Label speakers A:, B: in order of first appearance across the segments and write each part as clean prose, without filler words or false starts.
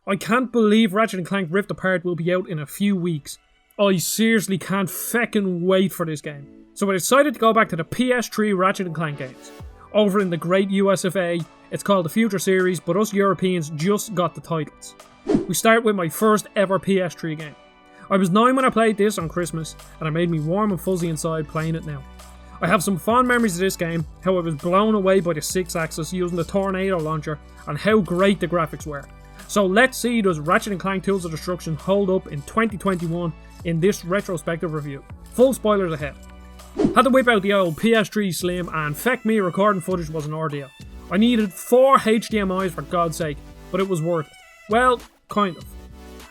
A: I can't believe Ratchet and Clank Rift Apart will be out in a few weeks. I seriously can't feckin' wait for this game. So I decided to go back to the PS3 Ratchet and Clank games. Over in the great US of A, it's called the Future series, but us Europeans just got the titles. We start with my first ever PS3 game. I was 9 when I played this on Christmas, and it made me warm and fuzzy inside playing it now. I have some fond memories of this game, how I was blown away by the 6-axis using the tornado launcher, and how great the graphics were. So let's see, does Ratchet and Clank Tools of Destruction hold up in 2021 in this retrospective review. Full spoilers ahead. Had to whip out the old PS3 Slim, and feck me, recording footage was an ordeal. I needed 4 HDMIs for God's sake, but it was worth it. Well, kind of.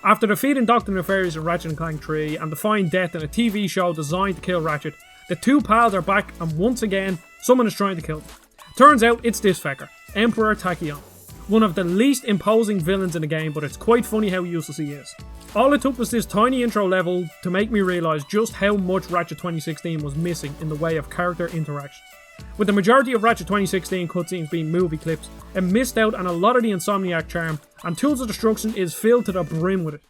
A: After defeating Dr. Nefarious in Ratchet and Clank 3 and defying death in a TV show designed to kill Ratchet, the two pals are back and once again, someone is trying to kill them. Turns out it's this fecker, Emperor Tachyon. One of the least imposing villains in the game, but it's quite funny how useless he is. All it took was this tiny intro level to make me realise just how much Ratchet 2016 was missing in the way of character interaction. With the majority of Ratchet 2016 cutscenes being movie clips, it missed out on a lot of the Insomniac charm, and Tools of Destruction is filled to the brim with it.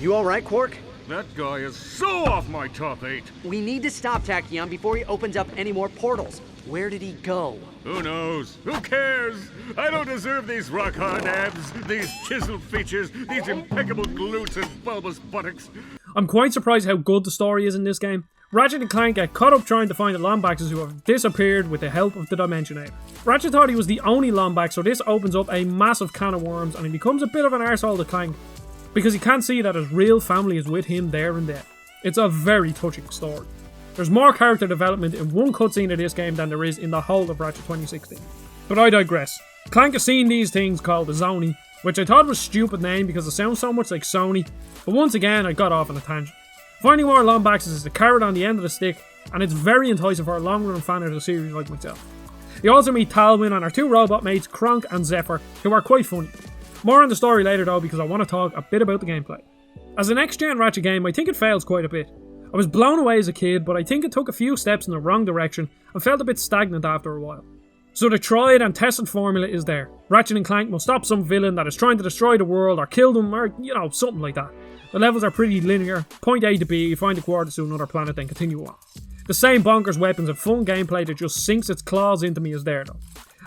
B: You alright, Quark?
C: That guy is so off my top 8.
B: We need to stop Tachyon before he opens up any more portals. Where did he go?
C: Who knows? Who cares? I don't deserve these rock-hard abs, these chiseled features, these impeccable glutes and bulbous buttocks.
A: I'm quite surprised how good the story is in this game. Ratchet and Clank get caught up trying to find the Lombaxes who have disappeared with the help of the Dimensionator. Ratchet thought he was the only Lombax, so this opens up a massive can of worms and he becomes a bit of an arsehole to Clank because he can't see that his real family is with him there and then. It's a very touching story. There's more character development in one cutscene of this game than there is in the whole of Ratchet 2016. But I digress. Clank has seen these things called the Zoni, which I thought was a stupid name because it sounds so much like Sony, but once again I got off on a tangent. Finding more Lombaxes is the carrot on the end of the stick, and it's very enticing for a long-run fan of the series like myself. You also meet Talwyn and our 2 robot mates, Kronk and Zephyr, who are quite funny. More on the story later though, because I want to talk a bit about the gameplay. As a next-gen Ratchet game, I think it fails quite a bit. I was blown away as a kid, but I think it took a few steps in the wrong direction and felt a bit stagnant after a while. So the tried and tested formula is there. Ratchet and Clank must stop some villain that is trying to destroy the world or kill them or, something like that. The levels are pretty linear. Point A to B, you find the quarters to another planet, then continue on. The same bonkers weapons and fun gameplay that just sinks its claws into me is there though.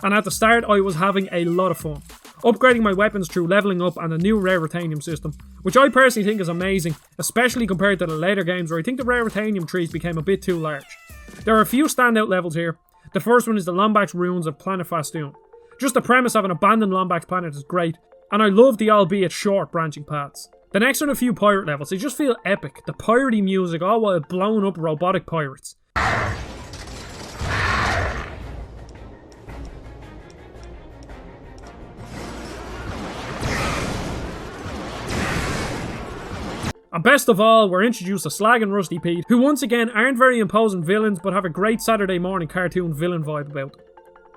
A: And at the start I was having a lot of fun. Upgrading my weapons through leveling up and a new Raritanium system, which I personally think is amazing, especially compared to the later games where I think the Raritanium trees became a bit too large. There are a few standout levels here. The first one is the Lombax ruins of Planet Fastoon. Just the premise of an abandoned Lombax planet is great, and I love the albeit short branching paths. The next one, a few pirate levels, they just feel epic. The piratey music all while blowing up robotic pirates. And best of all, we're introduced to Slag and Rusty Pete, who once again aren't very imposing villains but have a great Saturday morning cartoon villain vibe about them.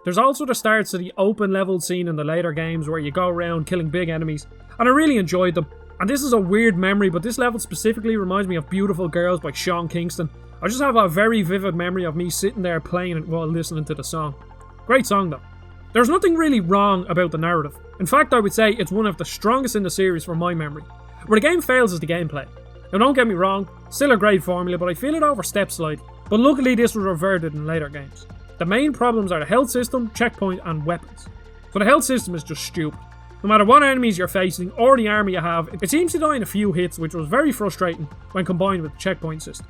A: There's also the starts to the open level scene in the later games where you go around killing big enemies, and I really enjoyed them. And this is a weird memory, but this level specifically reminds me of Beautiful Girls by Sean Kingston. I just have a very vivid memory of me sitting there playing it while listening to the song. Great song though. There's nothing really wrong about the narrative. In fact, I would say it's one of the strongest in the series from my memory. Where the game fails is the gameplay. Now don't get me wrong, still a great formula, but I feel it oversteps slightly. But luckily this was reverted in later games. The main problems are the health system, checkpoint and weapons. So the health system is just stupid. No matter what enemies you're facing or the army you have, it seems to die in a few hits, which was very frustrating when combined with the checkpoint system.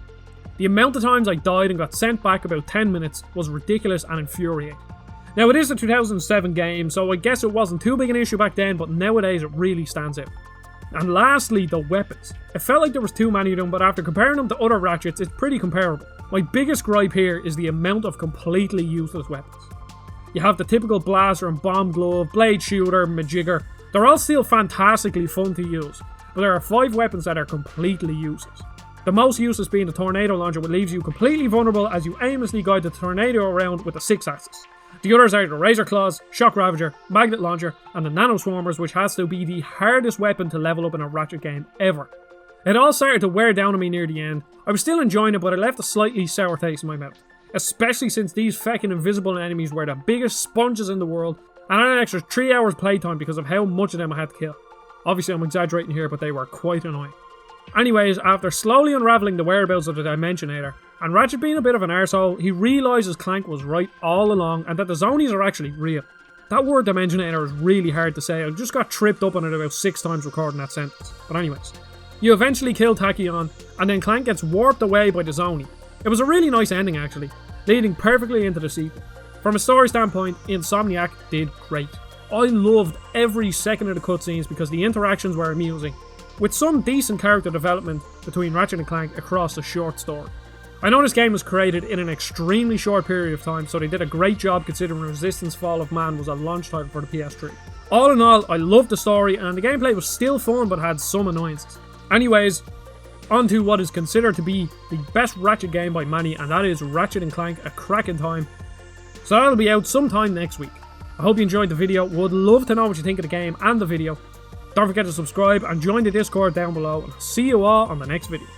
A: The amount of times I died and got sent back about 10 minutes was ridiculous and infuriating. Now it is a 2007 game, so I guess it wasn't too big an issue back then, but nowadays it really stands out. And lastly, the weapons. It felt like there was too many of them, but after comparing them to other Ratchets, it's pretty comparable. My biggest gripe here is the amount of completely useless weapons. You have the typical blaster and bomb glove, blade shooter, majigger. They're all still fantastically fun to use, but there are 5 weapons that are completely useless. The most useless being the tornado launcher, which leaves you completely vulnerable as you aimlessly guide the tornado around with the 6-axis. The others are the Razor Claws, Shock Ravager, Magnet Launcher, and the Nano Swarmers, which has to be the hardest weapon to level up in a Ratchet game ever. It all started to wear down on me near the end. I was still enjoying it, but it left a slightly sour taste in my mouth. Especially since these feckin' invisible enemies were the biggest sponges in the world, and I had an extra 3 hours playtime because of how much of them I had to kill. Obviously I'm exaggerating here, but they were quite annoying. Anyways, after slowly unravelling the whereabouts of the Dimensionator, and Ratchet being a bit of an arsehole, he realises Clank was right all along and that the Zonies are actually real. That word Dimensionator is really hard to say. I just got tripped up on it about 6 times recording that sentence. But anyways, you eventually kill Tachyon, and then Clank gets warped away by the Zonie. It was a really nice ending actually, leading perfectly into the sequel. From a story standpoint, Insomniac did great. I loved every second of the cutscenes because the interactions were amusing, with some decent character development between Ratchet and Clank across the short story. I know this game was created in an extremely short period of time, so they did a great job considering Resistance Fall of Man was a launch title for the PS3. All in all, I loved the story and the gameplay was still fun but had some annoyances. Anyways, on to what is considered to be the best Ratchet game by many, and that is Ratchet and Clank A Crack in Time. So that'll be out sometime next week. I hope you enjoyed the video. Would love to know what you think of the game and the video. Don't forget to subscribe and join the Discord down below, and I'll see you all on the next video.